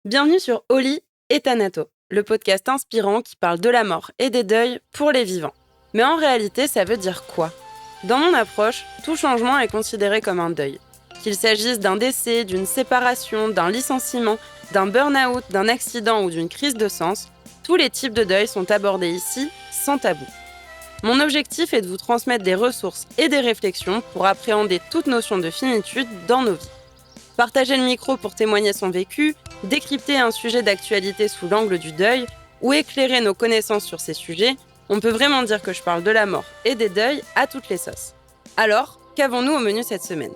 Bienvenue sur Oli et Thanato, le podcast inspirant qui parle de la mort et des deuils pour les vivants. Mais en réalité, ça veut dire quoi? Dans mon approche, tout changement est considéré comme un deuil. Qu'il s'agisse d'un décès, d'une séparation, d'un licenciement, d'un burn-out, d'un accident ou d'une crise de sens, tous les types de deuil sont abordés ici sans tabou. Mon objectif est de vous transmettre des ressources et des réflexions pour appréhender toute notion de finitude dans nos vies. Partager le micro pour témoigner son vécu, décrypter un sujet d'actualité sous l'angle du deuil ou éclairer nos connaissances sur ces sujets, on peut vraiment dire que je parle de la mort et des deuils à toutes les sauces. Alors, qu'avons-nous au menu cette semaine?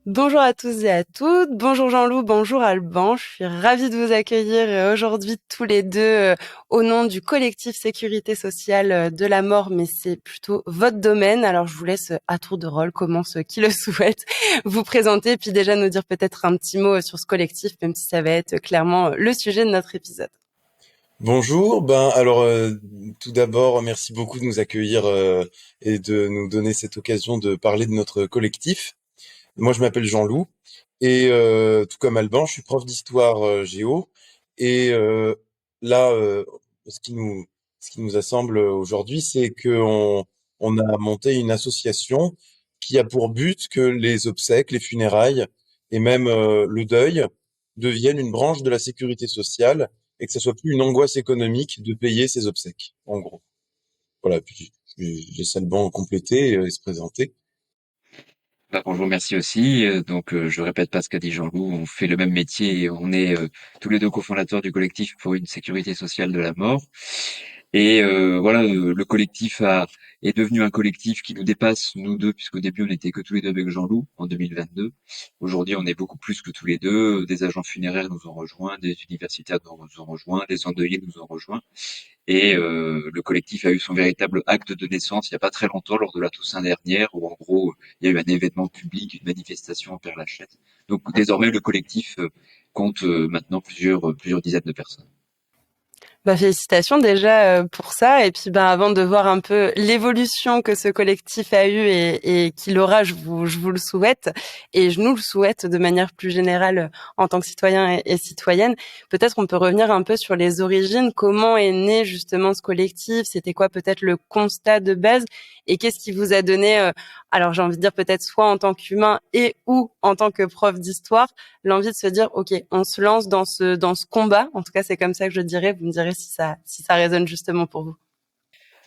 Bonjour à tous et à toutes, bonjour Jean-Loup, bonjour Alban, je suis ravie de vous accueillir aujourd'hui tous les deux au nom du collectif Sécurité sociale de la mort, mais c'est plutôt votre domaine, alors je vous laisse à tour de rôle, commence qui le souhaite, vous présenter, puis déjà nous dire peut-être un petit mot sur ce collectif, même si ça va être clairement le sujet de notre épisode. Bonjour, tout d'abord, merci beaucoup de nous accueillir et de nous donner cette occasion de parler de notre collectif. Moi, je m'appelle Jean-Loup et tout comme Alban, je suis prof d'histoire géo. Et là, ce qui nous, ce qui nous assemble aujourd'hui, c'est on a monté une association qui a pour but que les obsèques, les funérailles et même le deuil deviennent une branche de la sécurité sociale et que ce soit plus une angoisse économique de payer ses obsèques, en gros. Voilà, puis j'ai Alban compléter et se présenter. Bonjour, merci aussi. Je répète pas ce qu'a dit Jean-Loup, on fait le même métier et on est tous les deux cofondateurs du collectif pour une sécurité sociale de la mort. Le collectif est devenu un collectif qui nous dépasse, nous deux, puisqu'au début on n'était que tous les deux avec Jean-Loup en 2022. Aujourd'hui, on est beaucoup plus que tous les deux. Des agents funéraires nous ont rejoints, des universitaires nous ont rejoints, des endeuillés nous ont rejoints. Le collectif a eu son véritable acte de naissance il n'y a pas très longtemps, lors de la Toussaint dernière, où en gros, il y a eu un événement public, une manifestation en Père-Lachaise. Donc désormais, le collectif compte maintenant plusieurs dizaines de personnes. Félicitations déjà pour ça. Et puis avant de voir un peu l'évolution que ce collectif a eu et qu'il aura, je vous le souhaite et je nous le souhaite de manière plus générale en tant que citoyen et citoyenne. Peut-être on peut revenir un peu sur les origines. Comment est né justement ce collectif? C'était quoi peut-être le constat de base? Et qu'est-ce qui vous a donné, alors j'ai envie de dire peut-être soit en tant qu'humain et ou en tant que prof d'histoire, l'envie de se dire ok, on se lance dans ce combat. En tout cas, c'est comme ça que je dirais. Vous me direz si ça résonne justement pour vous.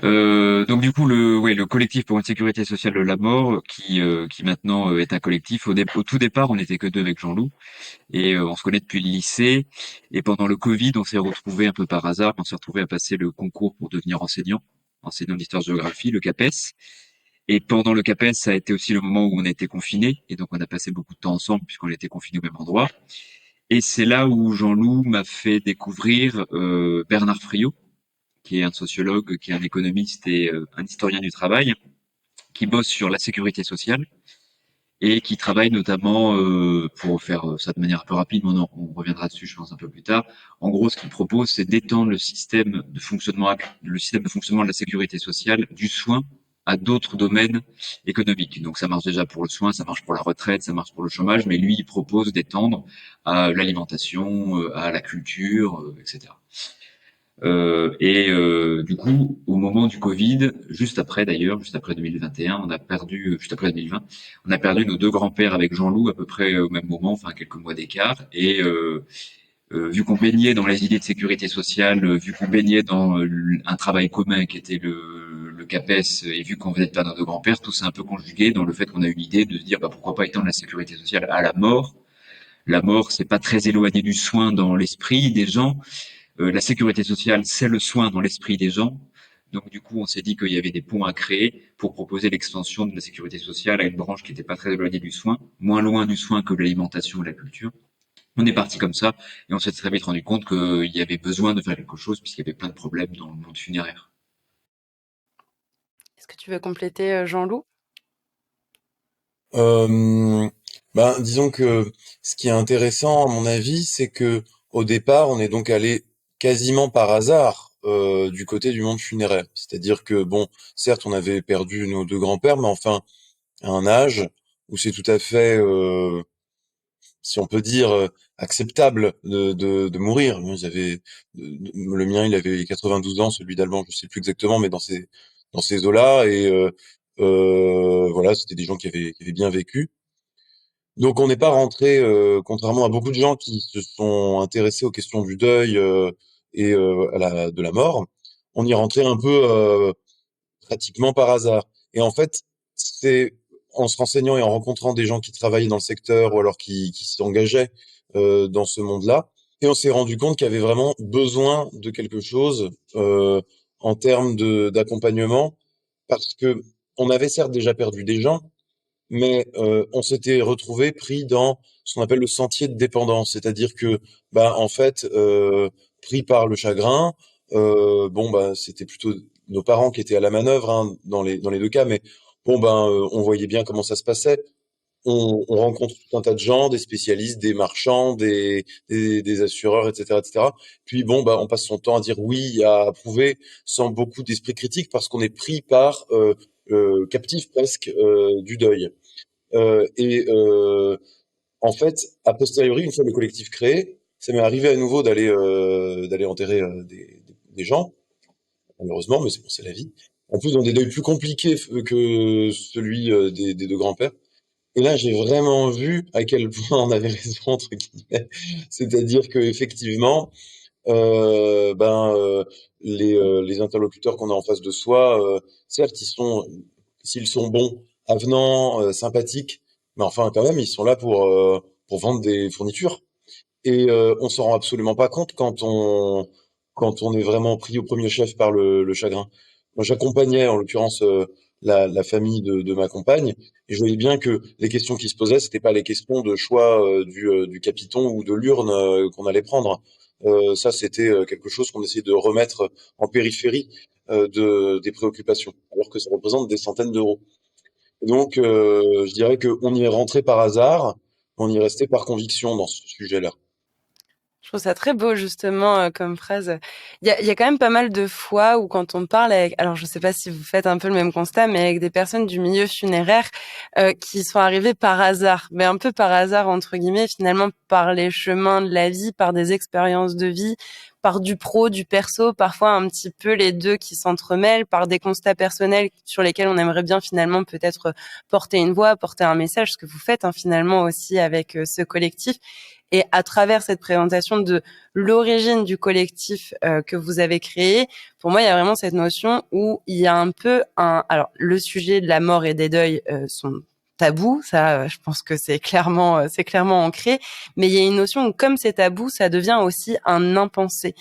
Le collectif pour une sécurité sociale de la mort, qui maintenant est un collectif. Au tout départ, on n'était que deux avec Jean-Loup et on se connaît depuis le lycée. Et pendant le Covid, on s'est retrouvés un peu par hasard. On s'est retrouvés à passer le concours pour devenir enseignant d'histoire-géographie, le CAPES. Et pendant le CAPES, ça a été aussi le moment où on a été confinés. Et donc, on a passé beaucoup de temps ensemble puisqu'on était confinés au même endroit. Et c'est là où Jean-Loup m'a fait découvrir Bernard Friot, qui est un sociologue, qui est un économiste et un historien du travail, qui bosse sur la sécurité sociale et qui travaille notamment, pour faire ça de manière un peu rapide, mais on reviendra dessus, je pense, un peu plus tard. En gros, ce qu'il propose, c'est d'étendre le système de fonctionnement de la sécurité sociale, du soin, à d'autres domaines économiques. Donc ça marche déjà pour le soin, ça marche pour la retraite, ça marche pour le chômage, mais lui, il propose d'étendre à l'alimentation, à la culture, etc. Du coup, au moment du Covid, juste après 2021, juste après 2020, on a perdu nos deux grands-pères avec Jean-Loup à peu près au même moment, enfin quelques mois d'écart. Vu qu'on baignait dans les idées de sécurité sociale, vu qu'on baignait dans un travail commun qui était le CAPES, et vu qu'on venait de perdre nos deux grands-pères, tout s'est un peu conjugué dans le fait qu'on a eu l'idée de se dire bah, pourquoi pas étendre la sécurité sociale à la mort. La mort, c'est pas très éloigné du soin dans l'esprit des gens. La sécurité sociale, c'est le soin dans l'esprit des gens. Donc du coup, on s'est dit qu'il y avait des ponts à créer pour proposer l'extension de la sécurité sociale à une branche qui n'était pas très éloignée du soin, moins loin du soin que l'alimentation ou la culture. On est parti comme ça et on s'est très vite rendu compte qu'il y avait besoin de faire quelque chose puisqu'il y avait plein de problèmes dans le monde funéraire. Est-ce que tu veux compléter, Jean-Loup? Euh, Disons que ce qui est intéressant, à mon avis, c'est que au départ, on est donc allé quasiment par hasard du côté du monde funéraire. C'est-à-dire que, bon, certes, on avait perdu nos deux grands-pères, mais enfin, à un âge où c'est tout à fait si on peut dire, acceptable de mourir. Le mien, il avait 92 ans, celui d'Alban, je sais plus exactement, mais dans ces eaux-là. Et voilà, c'était des gens qui avaient bien vécu. Donc on n'est pas rentré, contrairement à beaucoup de gens qui se sont intéressés aux questions du deuil et de la mort, on y est rentré un peu pratiquement par hasard. Et en fait, c'est en se renseignant et en rencontrant des gens qui travaillaient dans le secteur ou alors qui s'engageaient dans ce monde-là, et on s'est rendu compte qu'il y avait vraiment besoin de quelque chose en termes d'accompagnement, parce que on avait certes déjà perdu des gens, mais on s'était retrouvé pris dans ce qu'on appelle le sentier de dépendance, c'est-à-dire que, bah, en fait, pris par le chagrin, bon, bah, c'était plutôt nos parents qui étaient à la manœuvre, hein, dans les deux cas, mais bon, ben, on voyait bien comment ça se passait. On rencontre tout un tas de gens, des spécialistes, des marchands, des assureurs, etc., etc. Puis bon, bah, on passe son temps à dire oui, à approuver, sans beaucoup d'esprit critique, parce qu'on est pris par captif presque du deuil. Et en fait, a posteriori, une fois le collectif créé, ça m'est arrivé à nouveau d'aller enterrer des gens, malheureusement, mais c'est bon, c'est la vie. En plus, dans des deuils plus compliqués que celui des deux grands-pères. Et là, j'ai vraiment vu à quel point on avait raison, entre guillemets. C'est-à-dire que effectivement, ben, les interlocuteurs qu'on a en face de soi, certes, s'ils sont bons, avenants, sympathiques, mais enfin, quand même, ils sont là pour vendre des fournitures. Et on s'en rend absolument pas compte quand on est vraiment pris au premier chef par le chagrin. Moi, j'accompagnais, en l'occurrence, la famille de ma compagne, et je voyais bien que les questions qui se posaient, c'était pas les questions de choix du capiton ou de l'urne qu'on allait prendre. Ça, c'était quelque chose qu'on essayait de remettre en périphérie des préoccupations, alors que ça représente des centaines d'euros. Donc, je dirais qu'on y est rentré par hasard, on y est resté par conviction dans ce sujet-là. Je trouve ça très beau, justement, comme phrase. Il y a quand même pas mal de fois où quand on parle avec, alors je sais pas si vous faites un peu le même constat, mais avec des personnes du milieu funéraire, qui sont arrivées par hasard, mais un peu par hasard, entre guillemets, finalement, par les chemins de la vie, par des expériences de vie, par du pro, du perso, parfois un petit peu les deux qui s'entremêlent, par des constats personnels sur lesquels on aimerait bien finalement peut-être porter une voix, porter un message, ce que vous faites, hein, finalement aussi avec ce collectif. Et à travers cette présentation de l'origine du collectif que vous avez créé, pour moi, il y a vraiment cette notion où il y a un peu alors, le sujet de la mort et des deuils sont tabous, ça, je pense que c'est clairement ancré. Mais il y a une notion où, comme c'est tabou, ça devient aussi un impensé.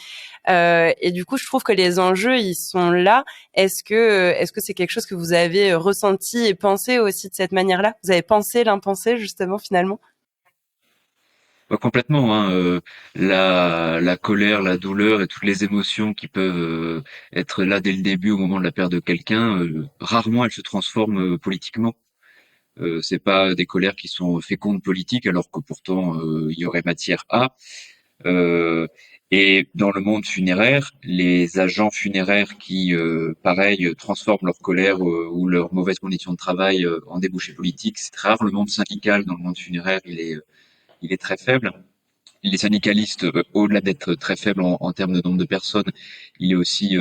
Et du coup, je trouve que les enjeux, ils sont là. Est-ce que c'est quelque chose que vous avez ressenti et pensé aussi de cette manière-là? Vous avez pensé l'impensé, justement, finalement? Bah, complètement, hein, la colère, la douleur et toutes les émotions qui peuvent être là dès le début au moment de la perte de quelqu'un, rarement elles se transforment politiquement. C'est pas des colères qui sont fécondes politiques, alors que pourtant il y aurait matière à. Euh, et dans le monde funéraire, les agents funéraires qui, pareil, transforment leur colère ou leurs mauvaises conditions de travail en débouchés politiques, c'est très rare. Le monde syndical dans le monde funéraire, il est très faible. Les syndicalistes, au-delà d'être très faibles en termes de nombre de personnes, il est aussi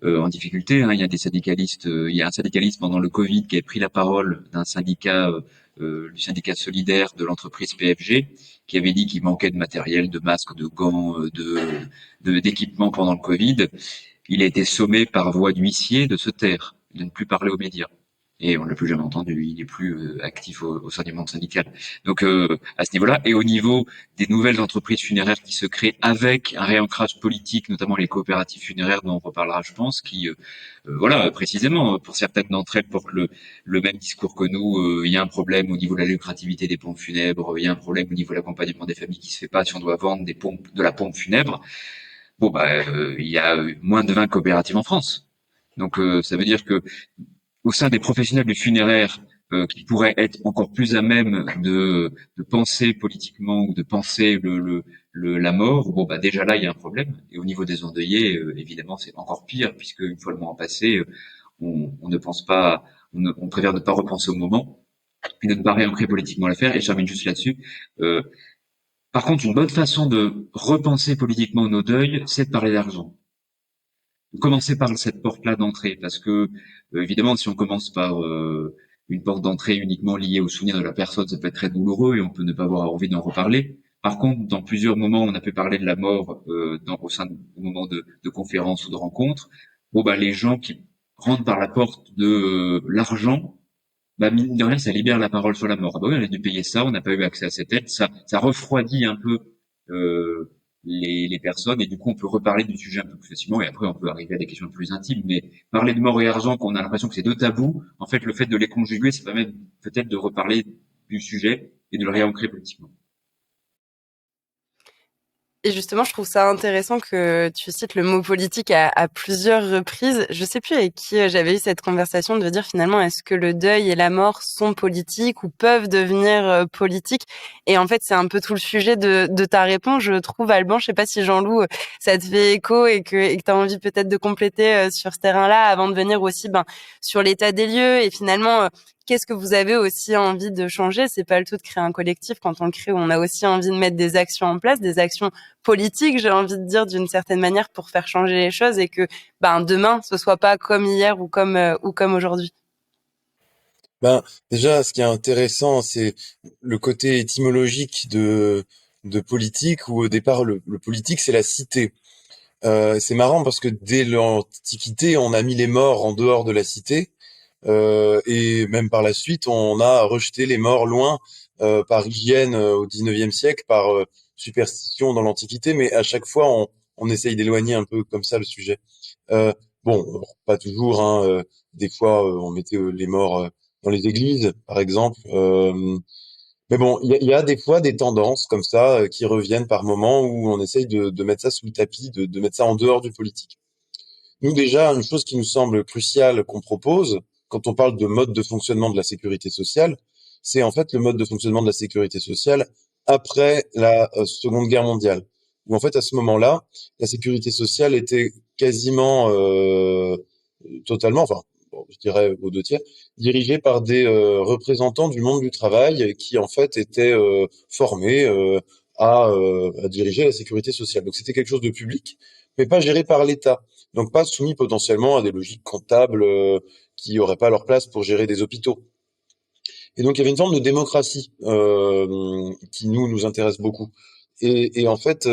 en difficulté, hein. Il y a des syndicalistes, il y a un syndicaliste pendant le Covid qui a pris la parole d'un syndicat, du syndicat solidaire de l'entreprise PFG, qui avait dit qu'il manquait de matériel, de masques, de gants, d'équipements pendant le Covid. Il a été sommé par voie d'huissier de se taire, de ne plus parler aux médias. Et on l'a plus jamais entendu. Il est plus actif au sein du monde syndical. Donc à ce niveau-là, et au niveau des nouvelles entreprises funéraires qui se créent avec un réancrage politique, notamment les coopératives funéraires dont on reparlera, je pense, qui, voilà, précisément, pour certaines d'entre elles portent le même discours que nous. Il y a un problème au niveau de la lucrativité des pompes funèbres, il y a un problème au niveau de l'accompagnement des familles qui se fait pas si on doit vendre des pompes, de la pompe funèbre. Bon, bah, il y a moins de 20 coopératives en France. Donc, ça veut dire que au sein des professionnels du funéraire qui pourraient être encore plus à même de penser politiquement ou de penser la mort, bon bah déjà là il y a un problème. Et au niveau des endeuillés, évidemment c'est encore pire puisque une fois le moment passé, on ne pense pas, on préfère ne pas repenser au moment. et de ne pas réancrer politiquement l'affaire. Et je termine juste là-dessus. Euh, Par contre, une bonne façon de repenser politiquement nos deuils, c'est de parler d'argent. Commencer par cette porte-là d'entrée, parce que évidemment, si on commence par une porte d'entrée uniquement liée au souvenir de la personne, ça peut être très douloureux et on peut ne pas avoir envie d'en reparler. Par contre, dans plusieurs moments, on a pu parler de la mort au sein de moments de conférences ou de rencontres. Bon, bah, les gens qui rentrent par la porte de l'argent, bah, mine de rien, ça libère la parole sur la mort. Ah bah oui, on a dû payer ça, on n'a pas eu accès à cette aide. Ça refroidit un peu euh, les personnes et du coup, on peut reparler du sujet un peu plus facilement et après, on peut arriver à des questions plus intimes. Mais parler de mort et argent, quand on a l'impression que c'est deux tabous, en fait, le fait de les conjuguer, ça permet peut-être de reparler du sujet et de le réancrer politiquement. Et justement, je trouve ça intéressant que tu cites le mot politique à plusieurs reprises. Je sais plus avec qui j'avais eu cette conversation de dire finalement est-ce que le deuil et la mort sont politiques ou peuvent devenir politiques. Et en fait, c'est un peu tout le sujet de ta réponse, je trouve, Alban. Je sais pas si Jean-Loup, ça te fait écho et que tu as envie peut-être de compléter sur ce terrain-là avant de venir aussi sur l'état des lieux et finalement qu'est-ce que vous avez aussi envie de changer? C'est pas le tout de créer un collectif quand on le crée, où on a aussi envie de mettre des actions en place, des actions politiques, j'ai envie de dire d'une certaine manière pour faire changer les choses et que demain ce soit pas comme hier ou comme aujourd'hui. Ben, déjà, ce qui est intéressant, c'est le côté étymologique de politique, où au départ, le politique, c'est la cité. C'est marrant parce que dès l'Antiquité, on a mis les morts en dehors de la cité, et même par la suite, on a rejeté les morts loin, par hygiène au 19e siècle, par superstition dans l'Antiquité, mais à chaque fois, on essaye d'éloigner un peu comme ça le sujet. Euh, bon, pas toujours, hein, des fois, on mettait les morts dans les églises, par exemple. Mais bon, il y a des fois des tendances comme ça qui reviennent par moments où on essaye de mettre ça sous le tapis, de mettre ça en dehors du politique. Nous, déjà, une chose qui nous semble cruciale qu'on propose, quand on parle de mode de fonctionnement de la sécurité sociale, c'est en fait le mode de fonctionnement de la sécurité sociale après la Seconde Guerre mondiale. Où en fait, à ce moment-là, la sécurité sociale était quasiment totalement, enfin, bon, je dirais aux deux tiers, dirigée par des représentants du monde du travail qui en fait étaient formés à diriger la sécurité sociale. Donc c'était quelque chose de public, mais pas géré par l'État. Donc pas soumis potentiellement à des logiques comptables qui n'auraient pas leur place pour gérer des hôpitaux. Et donc il y avait une forme de démocratie qui nous intéresse beaucoup. Et en fait,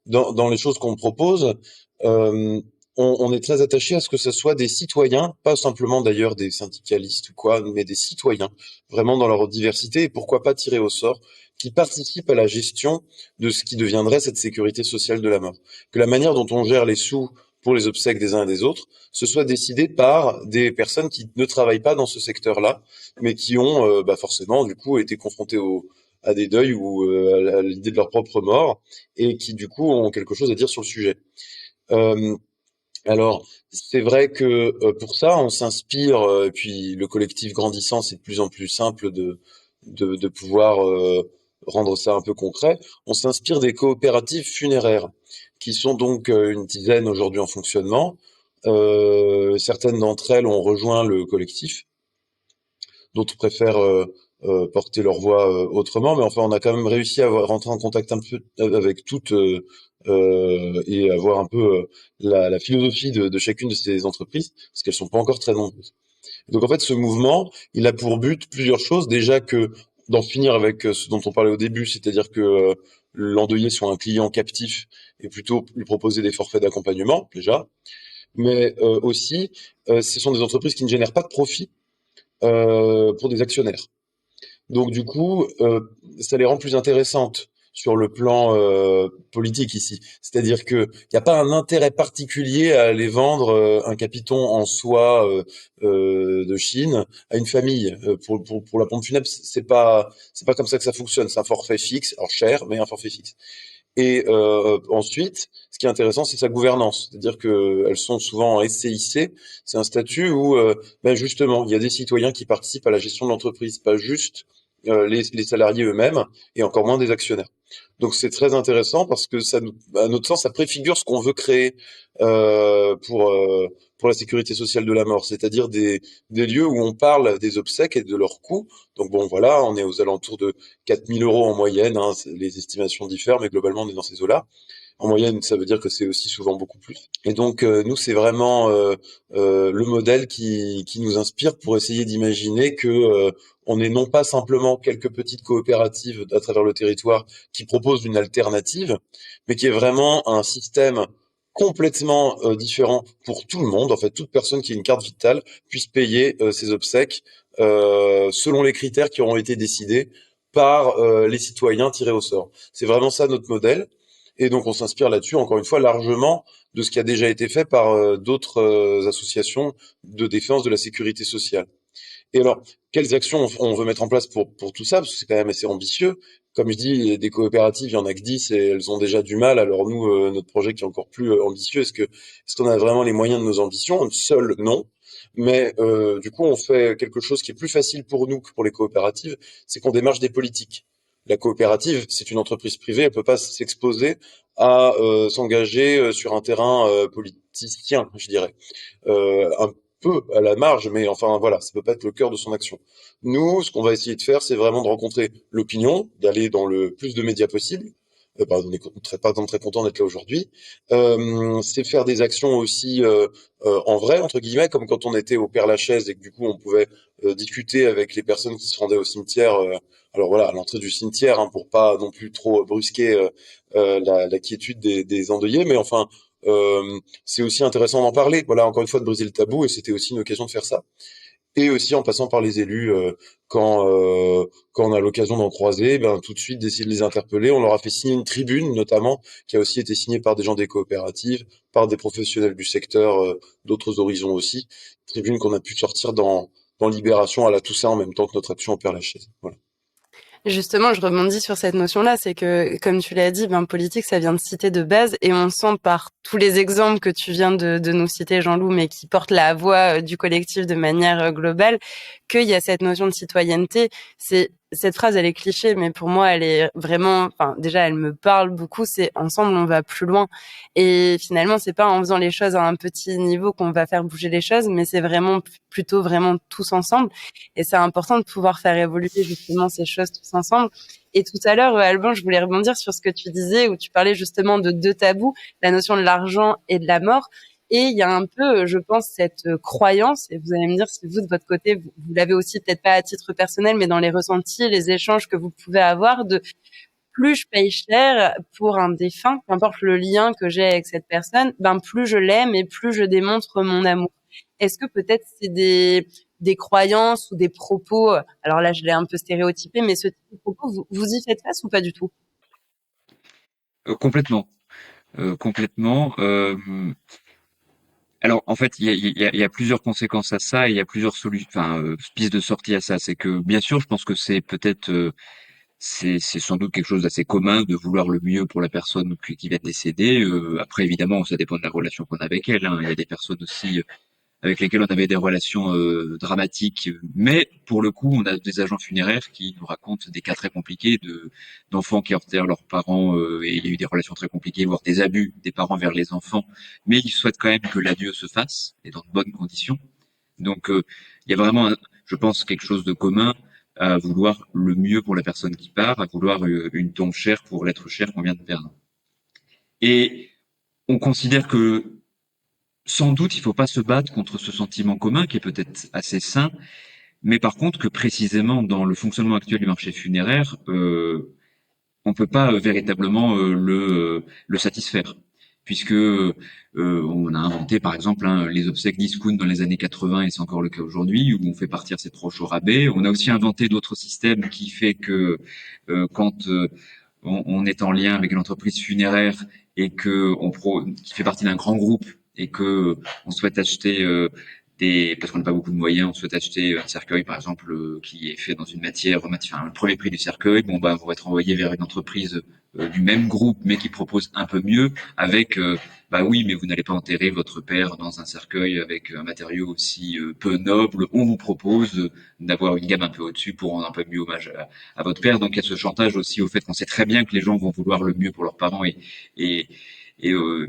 dans les choses qu'on propose, euh, on est très attaché à ce que ce soit des citoyens, pas simplement d'ailleurs des syndicalistes ou quoi, mais des citoyens, vraiment dans leur diversité, et pourquoi pas tirer au sort, qui participent à la gestion de ce qui deviendrait cette sécurité sociale de la mort. Que la manière dont on gère les sous pour les obsèques des uns et des autres, ce soit décidé par des personnes qui ne travaillent pas dans ce secteur-là, mais qui ont forcément du coup été confrontés à des deuils ou à l'idée de leur propre mort et qui du coup ont quelque chose à dire sur le sujet. Euh, alors c'est vrai que pour ça on s'inspire, et puis le collectif grandissant c'est de plus en plus simple de pouvoir rendre ça un peu concret. On s'inspire des coopératives funéraires qui sont donc une dizaine aujourd'hui en fonctionnement. Certaines d'entre elles ont rejoint le collectif, d'autres préfèrent porter leur voix autrement, mais enfin on a quand même réussi à rentrer en contact un peu avec toutes et avoir un peu la philosophie de chacune de ces entreprises, parce qu'elles sont pas encore très nombreuses. Donc en fait ce mouvement, il a pour but plusieurs choses, déjà que d'en finir avec ce dont on parlait au début, c'est-à-dire que l'endeuillé soit un client captif et plutôt lui proposer des forfaits d'accompagnement déjà, mais aussi ce sont des entreprises qui ne génèrent pas de profit pour des actionnaires. Donc du coup, ça les rend plus intéressantes sur le plan politique ici. C'est-à-dire que il n'y a pas un intérêt particulier à aller vendre un capiton en soie de Chine à une famille. Pour la pompe funèbre, c'est pas comme ça que ça fonctionne. C'est un forfait fixe, alors cher, mais un forfait fixe. Et ensuite, ce qui est intéressant, c'est sa gouvernance. C'est-à-dire qu'elles sont souvent en SCIC. C'est un statut où, justement, il y a des citoyens qui participent à la gestion de l'entreprise, pas juste les salariés eux-mêmes, et encore moins des actionnaires. Donc c'est très intéressant parce que à notre sens, ça préfigure ce qu'on veut créer pour la sécurité sociale de la mort, c'est-à-dire des lieux où on parle des obsèques et de leurs coûts. Donc bon, voilà, on est aux alentours de 4 000 € en moyenne, hein, les estimations diffèrent, mais globalement, on est dans ces eaux-là. En moyenne, ça veut dire que c'est aussi souvent beaucoup plus. Et donc, nous, c'est vraiment le modèle qui nous inspire pour essayer d'imaginer que on est non pas simplement quelques petites coopératives à travers le territoire qui proposent une alternative, mais qui est vraiment un système complètement différent pour tout le monde. En fait, toute personne qui a une carte vitale puisse payer ses obsèques selon les critères qui auront été décidés par les citoyens tirés au sort. C'est vraiment ça notre modèle. Et donc on s'inspire là-dessus, encore une fois, largement de ce qui a déjà été fait par d'autres associations de défense de la sécurité sociale. Et alors, quelles actions on veut mettre en place pour tout ça? Parce que c'est quand même assez ambitieux. Comme je dis, des coopératives, il y en a que 10 et elles ont déjà du mal. Alors nous, notre projet qui est encore plus ambitieux, est-ce qu'on a vraiment les moyens de nos ambitions? Seul, non. Mais du coup, on fait quelque chose qui est plus facile pour nous que pour les coopératives, c'est qu'on démarche des politiques. La coopérative, c'est une entreprise privée, elle peut pas s'exposer à s'engager sur un terrain politicien, je dirais. Un peu à la marge, mais enfin voilà, ça peut pas être le cœur de son action. Nous, ce qu'on va essayer de faire, c'est vraiment de rencontrer l'opinion, d'aller dans le plus de médias possible. On est par exemple très content d'être là aujourd'hui. C'est faire des actions aussi en vrai, entre guillemets, comme quand on était au Père-Lachaise et que du coup on pouvait discuter avec les personnes qui se rendaient au cimetière. Alors voilà, à l'entrée du cimetière, hein, pour pas non plus trop brusquer la quiétude des endeuillés, mais enfin, c'est aussi intéressant d'en parler. Voilà, encore une fois, de briser le tabou, et c'était aussi une occasion de faire ça. Et aussi en passant par les élus, quand on a l'occasion d'en croiser, ben tout de suite d'essayer de les interpeller. On leur a fait signer une tribune, notamment, qui a aussi été signée par des gens des coopératives, par des professionnels du secteur, d'autres horizons aussi. Tribune qu'on a pu sortir dans Libération à la Toussaint en même temps que notre action au Père-Lachaise. Voilà. Justement, je rebondis sur cette notion-là, c'est que, comme tu l'as dit, politique, ça vient de citer de base, et on sent par tous les exemples que tu viens de nous citer, Jean-Loup, mais qui portent la voix du collectif de manière globale, qu'il y a cette notion de citoyenneté. Cette phrase, elle est cliché, mais pour moi, elle est vraiment, déjà, elle me parle beaucoup, c'est ensemble, on va plus loin. Et finalement, c'est pas en faisant les choses à un petit niveau qu'on va faire bouger les choses, mais c'est vraiment plutôt vraiment tous ensemble. Et c'est important de pouvoir faire évoluer justement ces choses tous ensemble. Et tout à l'heure, Alban, je voulais rebondir sur ce que tu disais, où tu parlais justement de deux tabous, la notion de l'argent et de la mort. Et il y a un peu, je pense, cette croyance, et vous allez me dire si vous, de votre côté, vous l'avez aussi, peut-être pas à titre personnel, mais dans les ressentis, les échanges que vous pouvez avoir, de plus je paye cher pour un défunt, peu importe le lien que j'ai avec cette personne, plus je l'aime et plus je démontre mon amour. Est-ce que peut-être c'est des croyances ou des propos, alors là je l'ai un peu stéréotypé, mais ce type de propos, vous y faites face ou pas du tout? Complètement, complètement. Alors en fait, il y a plusieurs conséquences à ça et il y a plusieurs solutions, pistes de sortie à ça. C'est que bien sûr, je pense que c'est peut-être c'est sans doute quelque chose d'assez commun de vouloir le mieux pour la personne qui vient de décéder. Après, évidemment, ça dépend de la relation qu'on a avec elle, hein. Il y a des personnes aussi avec lesquelles on avait des relations dramatiques, mais pour le coup, on a des agents funéraires qui nous racontent des cas très compliqués de d'enfants qui enterrent leurs parents et il y a eu des relations très compliquées, voire des abus des parents vers les enfants, mais ils souhaitent quand même que l'adieu se fasse et dans de bonnes conditions. Donc, il y a vraiment, je pense, quelque chose de commun à vouloir le mieux pour la personne qui part, à vouloir une tombe chère pour l'être cher qu'on vient de perdre. Et on considère que sans doute il ne faut pas se battre contre ce sentiment commun qui est peut-être assez sain, mais par contre que précisément dans le fonctionnement actuel du marché funéraire, on peut pas véritablement le satisfaire, puisque on a inventé par exemple les obsèques discount dans les années 80 et c'est encore le cas aujourd'hui où on fait partir ses proches au rabais. On a aussi inventé d'autres systèmes qui fait que quand on est en lien avec une entreprise funéraire et que qui fait partie d'un grand groupe et que on souhaite acheter parce qu'on n'a pas beaucoup de moyens, on souhaite acheter un cercueil, par exemple, qui est fait dans une enfin, le premier prix du cercueil, bon, bah, on va être envoyé vers une entreprise du même groupe, mais qui propose un peu mieux, avec, bah oui, mais vous n'allez pas enterrer votre père dans un cercueil avec un matériau aussi peu noble. On vous propose d'avoir une gamme un peu au-dessus pour rendre un peu mieux hommage à votre père. Donc il y a ce chantage aussi au fait qu'on sait très bien que les gens vont vouloir le mieux pour leurs parents et, et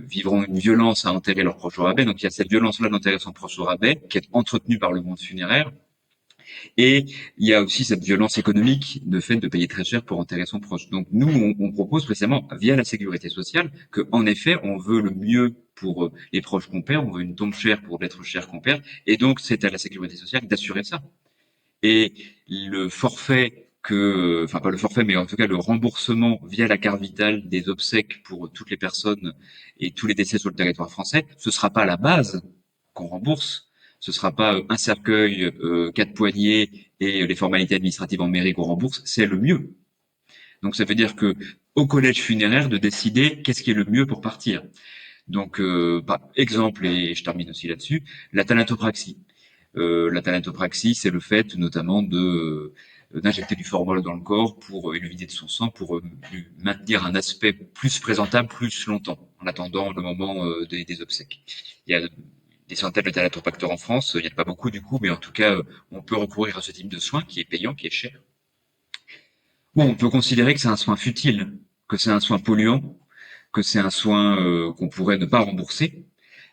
vivront une violence à enterrer leur proche au rabais. Donc il y a cette violence-là d'enterrer son proche au rabais qui est entretenue par le monde funéraire. Et il y a aussi cette violence économique de fait de payer très cher pour enterrer son proche. Donc nous, on propose précisément via la sécurité sociale que, en effet, on veut le mieux pour les proches qu'on perd, on veut une tombe chère pour l'être cher qu'on perd, et donc c'est à la sécurité sociale d'assurer ça. Et le forfait enfin pas le forfait, mais en tout cas le remboursement via la carte vitale des obsèques pour toutes les personnes et tous les décès sur le territoire français, ce sera pas la base qu'on rembourse, ce sera pas un cercueil, quatre poignées et les formalités administratives en mairie qu'on rembourse, c'est le mieux. Donc ça veut dire que au collège funéraire de décider qu'est-ce qui est le mieux pour partir. Donc par exemple, et je termine aussi là-dessus, la thanatopraxie. La thanatopraxie, c'est le fait notamment d'injecter du formol dans le corps pour le vider de son sang, pour lui maintenir un aspect plus présentable plus longtemps, en attendant le moment des obsèques. Il y a des centaines de thanatopracteurs en France, il n'y en a pas beaucoup du coup, mais en tout cas, on peut recourir à ce type de soin qui est payant, qui est cher. Bon, on peut considérer que c'est un soin futile, que c'est un soin polluant, que c'est un soin qu'on pourrait ne pas rembourser,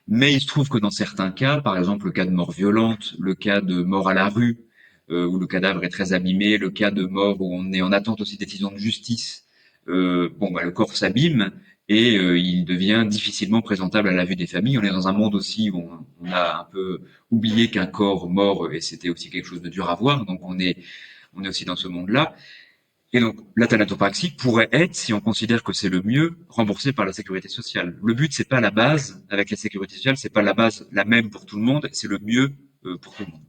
mais il se trouve que dans certains cas, par exemple le cas de mort violente, le cas de mort à la rue, où le cadavre est très abîmé, le cas de mort où on est en attente aussi des décisions de justice, bon bah le corps s'abîme et il devient difficilement présentable à la vue des familles. On est dans un monde aussi où on a un peu oublié qu'un corps mort et c'était aussi quelque chose de dur à voir, donc on est aussi dans ce monde-là. Et donc, la thanatopraxie pourrait être, si on considère que c'est le mieux, remboursée par la sécurité sociale. Le but, c'est pas la base avec la sécurité sociale, c'est pas la base la même pour tout le monde, c'est le mieux pour tout le monde.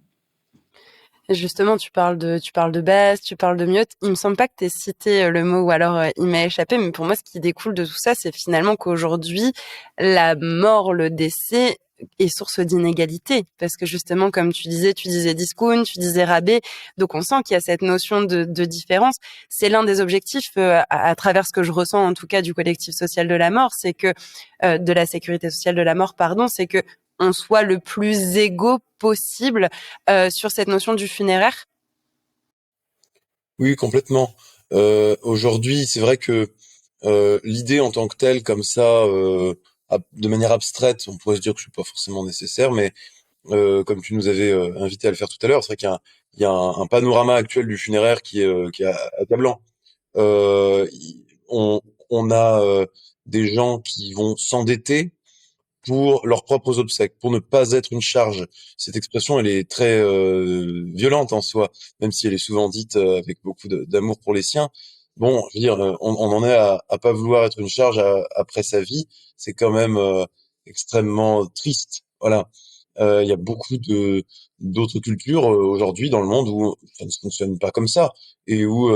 Justement, tu parles de baisse, tu parles de mieux. Il me semble pas que tu aies cité le mot ou alors il m'a échappé, mais pour moi, ce qui découle de tout ça, c'est finalement qu'aujourd'hui, la mort, le décès est source d'inégalité. Parce que justement, comme tu disais discount, tu disais rabais. Donc, on sent qu'il y a cette notion de différence. C'est l'un des objectifs, à travers ce que je ressens, en tout cas, du collectif social de la mort, c'est que, de la sécurité sociale de la mort, pardon, c'est que on soit le plus égaux possible sur cette notion du funéraire. Oui, complètement. Aujourd'hui, c'est vrai que l'idée en tant que telle, comme ça, de manière abstraite, on pourrait se dire que je suis pas forcément nécessaire, mais comme tu nous avais invité à le faire tout à l'heure, c'est vrai qu'il y a un panorama actuel du funéraire qui est accablant. On a des gens qui vont s'endetter pour leurs propres obsèques, pour ne pas être une charge. Cette expression, elle est très violente en soi, même si elle est souvent dite avec beaucoup d'amour pour les siens. Bon, je veux dire, on en est à pas vouloir être une charge après sa vie. C'est quand même extrêmement triste. Voilà. Il y a beaucoup de d'autres cultures aujourd'hui dans le monde où ça ne fonctionne pas comme ça et où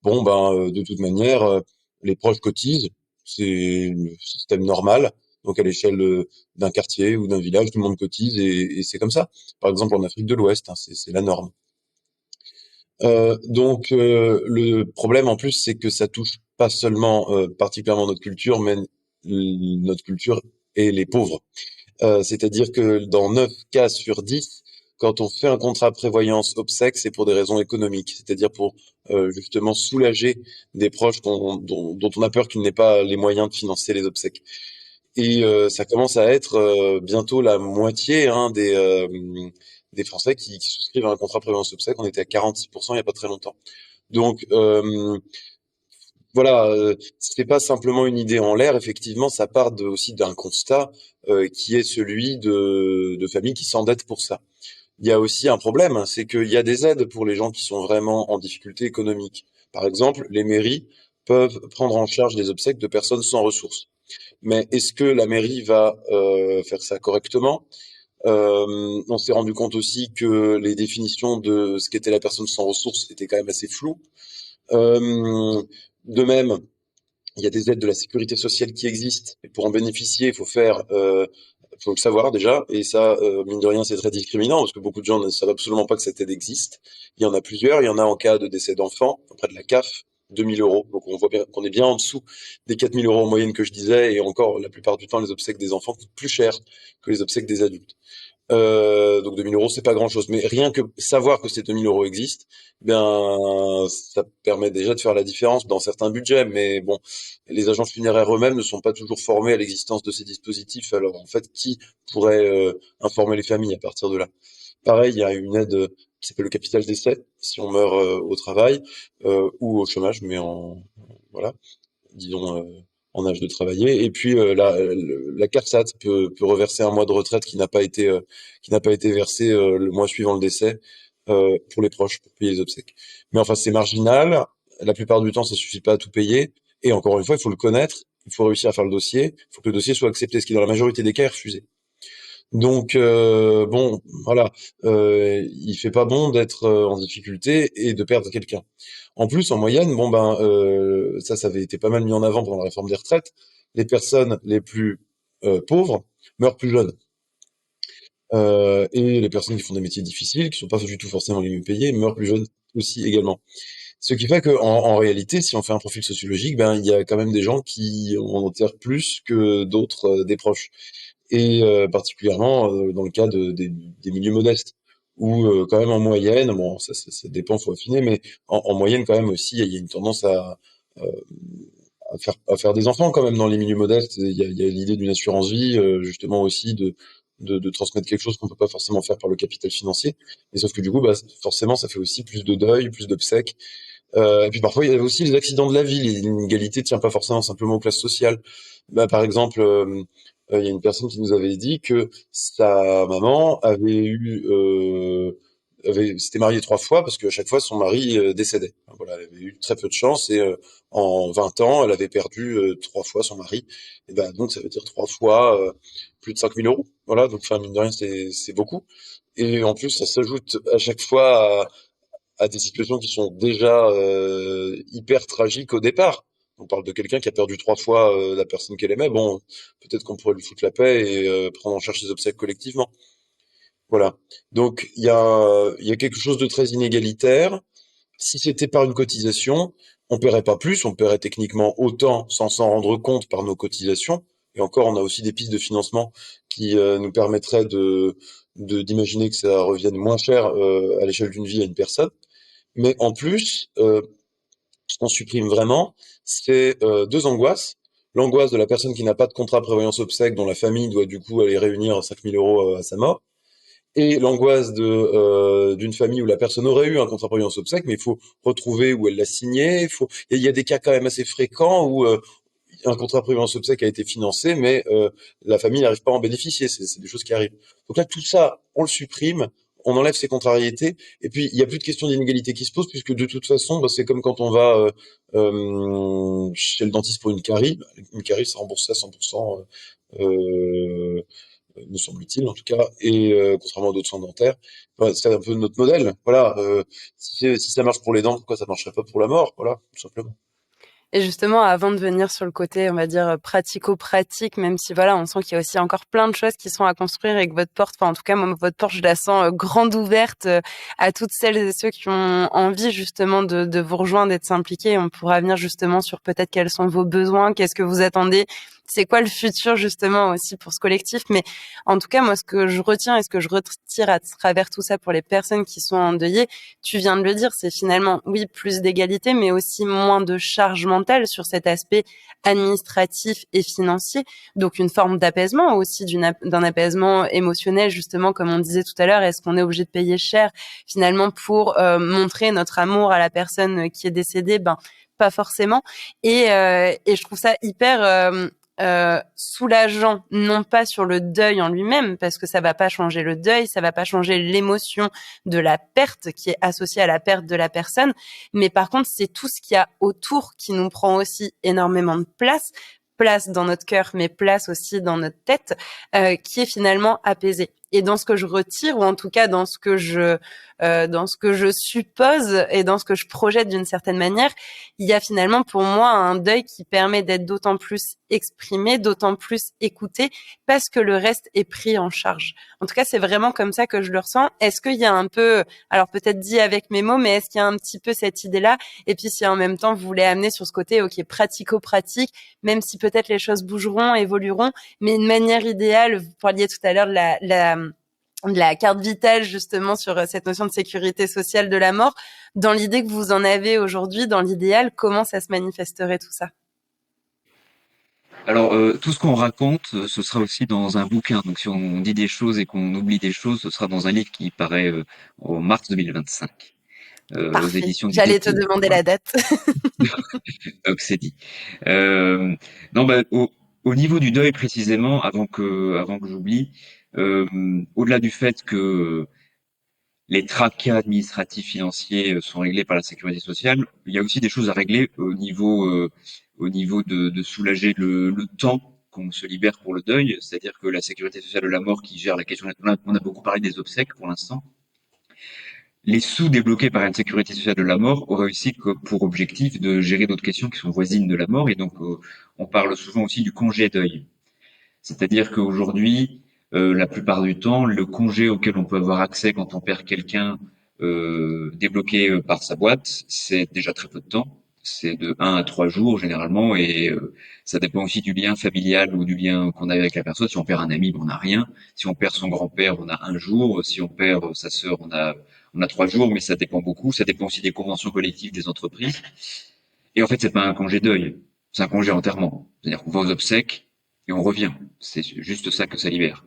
bon ben de toute manière les proches cotisent, c'est le système normal. Donc à l'échelle d'un quartier ou d'un village, tout le monde cotise et c'est comme ça. Par exemple en Afrique de l'Ouest, hein, c'est la norme. Donc le problème en plus, c'est que ça touche pas seulement particulièrement notre culture, mais notre culture et les pauvres. C'est-à-dire que dans 9 cas sur 10, quand on fait un contrat prévoyance obsèques, c'est pour des raisons économiques, c'est-à-dire pour justement soulager des proches dont on a peur qu'ils n'aient pas les moyens de financer les obsèques. Et ça commence à être bientôt la moitié hein, des Français qui souscrivent à un contrat prévoyance obsèques. On était à 46% il n'y a pas très longtemps. Donc voilà, c'est pas simplement une idée en l'air. Effectivement, ça part aussi d'un constat qui est celui de familles qui s'endettent pour ça. Il y a aussi un problème, c'est qu'il y a des aides pour les gens qui sont vraiment en difficulté économique. Par exemple, les mairies peuvent prendre en charge les obsèques de personnes sans ressources. Mais est-ce que la mairie va faire ça correctement? On s'est rendu compte aussi que les définitions de ce qu'était la personne sans ressources étaient quand même assez floues. De même, il y a des aides de la sécurité sociale qui existent. Et pour en bénéficier, il faut faire faut le savoir déjà, et ça, mine de rien, c'est très discriminant parce que beaucoup de gens ne savent absolument pas que cette aide existe. Il y en a plusieurs. Il y en a en cas de décès d'enfant, auprès de la CAF, 2 000 euros. Donc on voit bien qu'on est bien en dessous des 4 000 euros en moyenne que je disais, et encore, la plupart du temps, les obsèques des enfants coûtent plus cher que les obsèques des adultes. Donc 2 000 euros, c'est pas grand-chose. Mais rien que savoir que ces 2 000 euros existent, bien, ça permet déjà de faire la différence dans certains budgets. Mais bon, les agences funéraires eux-mêmes ne sont pas toujours formés à l'existence de ces dispositifs. Alors en fait, qui pourrait informer les familles à partir de là? Pareil, il y a une aide qui s'appelle le capital décès, si on meurt au travail ou au chômage, mais voilà, disons, en âge de travailler. Et puis la CARSAT peut reverser un mois de retraite qui n'a pas été versé le mois suivant le décès pour les proches, pour payer les obsèques. Mais enfin, c'est marginal. La plupart du temps, ça suffit pas à tout payer. Et encore une fois, il faut le connaître, il faut réussir à faire le dossier, il faut que le dossier soit accepté, ce qui dans la majorité des cas est refusé. Donc bon, voilà, il fait pas bon d'être en difficulté et de perdre quelqu'un. En plus, en moyenne, bon ben ça avait été pas mal mis en avant pendant la réforme des retraites. Les personnes les plus pauvres meurent plus jeunes. Et les personnes qui font des métiers difficiles, qui sont pas du tout forcément les mieux payés, meurent plus jeunes aussi également. Ce qui fait que en réalité, si on fait un profil sociologique, ben il y a quand même des gens qui en enterrent plus que d'autres des proches. Et particulièrement dans le cas des milieux modestes, où quand même en moyenne, bon ça dépend, faut affiner, mais en moyenne quand même aussi, il y a une tendance euh, à faire des enfants quand même dans les milieux modestes. Il y a l'idée d'une assurance vie, justement aussi de transmettre quelque chose qu'on peut pas forcément faire par le capital financier. Et sauf que du coup, bah, forcément, ça fait aussi plus de deuil, plus d'obsèques. Et puis parfois, il y a aussi les accidents de la vie. L'inégalité tient pas forcément simplement aux classes sociales. Bah, par exemple, il y a une personne qui nous avait dit que sa maman s'était mariée 3 fois parce qu'à chaque fois son mari décédait. Voilà, elle avait eu très peu de chance et en 20 ans, elle avait perdu 3 fois son mari. Et ben donc ça veut dire 3 fois plus de 5 000 euros. Voilà, donc enfin mine de rien, c'est beaucoup. Et en plus, ça s'ajoute à chaque fois à des situations qui sont déjà hyper tragiques au départ. On parle de quelqu'un qui a perdu 3 fois la personne qu'elle aimait. Bon, peut-être qu'on pourrait lui foutre la paix et prendre en charge ses obsèques collectivement. Voilà. Donc il y a quelque chose de très inégalitaire. Si c'était par une cotisation, on paierait pas plus, on paierait techniquement autant sans s'en rendre compte par nos cotisations. Et encore, on a aussi des pistes de financement qui nous permettraient d'imaginer que ça revienne moins cher à l'échelle d'une vie à une personne. Mais en plus, ce qu'on supprime vraiment, c'est deux angoisses. L'angoisse de la personne qui n'a pas de contrat prévoyance obsèques, dont la famille doit du coup aller réunir 5 000 euros à sa mort, et l'angoisse d'une famille où la personne aurait eu un contrat prévoyance obsèques, mais il faut retrouver où elle l'a signé. Il y a des cas quand même assez fréquents où un contrat prévoyance obsèques a été financé, mais la famille n'arrive pas à en bénéficier. C'est des choses qui arrivent. Donc là, tout ça, on le supprime, on enlève ces contrariétés, et puis il n'y a plus de question d'inégalité qui se pose, puisque de toute façon, bah, c'est comme quand on va chez le dentiste pour une carie. Une carie, ça rembourse à 100%, me semble-t-il en tout cas, et contrairement à d'autres soins dentaires. Voilà, c'est un peu notre modèle. Voilà, si ça marche pour les dents, pourquoi ça marcherait pas pour la mort? Voilà, tout simplement. Et justement, avant de venir sur le côté, on va dire, pratico-pratique, même si voilà, on sent qu'il y a aussi encore plein de choses qui sont à construire et que votre porte, enfin, en tout cas, moi, votre porte, je la sens grande ouverte à toutes celles et ceux qui ont envie, justement, de vous rejoindre et de s'impliquer. On pourra venir, justement, sur peut-être quels sont vos besoins, qu'est-ce que vous attendez, c'est quoi le futur, justement, aussi pour ce collectif. Mais en tout cas, moi, ce que je retiens et ce que je retire à travers tout ça pour les personnes qui sont endeuillées, tu viens de le dire, c'est finalement, oui, plus d'égalité, mais aussi moins de charge mentale sur cet aspect administratif et financier. Donc, une forme d'apaisement aussi, d'un apaisement émotionnel, justement, comme on disait tout à l'heure. Est-ce qu'on est obligé de payer cher, finalement, pour montrer notre amour à la personne qui est décédée? Ben, pas forcément. Et je trouve ça hyper soulageant, non pas sur le deuil en lui-même, parce que ça va pas changer le deuil, ça va pas changer l'émotion de la perte qui est associée à la perte de la personne, mais par contre, c'est tout ce qu'il y a autour qui nous prend aussi énormément de place dans notre cœur, mais place aussi dans notre tête, qui est finalement apaisée. et dans ce que je retire, ou en tout cas dans ce que je suppose et dans ce que je projette d'une certaine manière, il y a finalement pour moi un deuil qui permet d'être d'autant plus exprimé, d'autant plus écouté, parce que le reste est pris en charge. En tout cas, c'est vraiment comme ça que je le ressens. Est-ce qu'il y a un peu, alors peut-être dit avec mes mots, mais est-ce qu'il y a un petit peu cette idée-là? Et puis si en même temps vous voulez amener sur ce côté, ok, pratico-pratique, même si peut-être les choses bougeront, évolueront, mais une manière idéale, vous parliez tout à l'heure de la carte vitale justement sur cette notion de sécurité sociale de la mort. Dans l'idée que vous en avez aujourd'hui, dans l'idéal, comment ça se manifesterait tout ça? Alors, tout ce qu'on raconte, ce sera aussi dans un bouquin. Donc, si on dit des choses et qu'on oublie des choses, ce sera dans un livre qui paraît en mars 2025, aux Parfait. éditions du J'allais te Delcourt. demander Voilà, la date. donc c'est dit. Euh, non, bah, au niveau du deuil précisément, avant que j'oublie, au-delà du fait que les tracas administratifs financiers sont réglés par la sécurité sociale, il y a aussi des choses à régler au niveau de soulager le temps qu'on se libère pour le deuil, c'est-à-dire que la sécurité sociale de la mort qui gère la question, on a beaucoup parlé des obsèques pour l'instant, les sous débloqués par une sécurité sociale de la mort auraient aussi pour objectif de gérer d'autres questions qui sont voisines de la mort, et donc on parle souvent aussi du congé deuil. C'est-à-dire qu'aujourd'hui, la plupart du temps, le congé auquel on peut avoir accès quand on perd quelqu'un débloqué par sa boîte, c'est déjà très peu de temps. C'est de 1 à 3 jours généralement, et ça dépend aussi du lien familial ou du lien qu'on a avec la personne. Si on perd un ami, ben, on n'a rien. Si on perd son grand-père, on a 1 jour. Si on perd sa sœur, on a 3 jours, mais ça dépend beaucoup. Ça dépend aussi des conventions collectives des entreprises. Et en fait, c'est pas un congé deuil, c'est un congé enterrement. C'est-à-dire qu'on va aux obsèques et on revient. C'est juste ça que ça libère.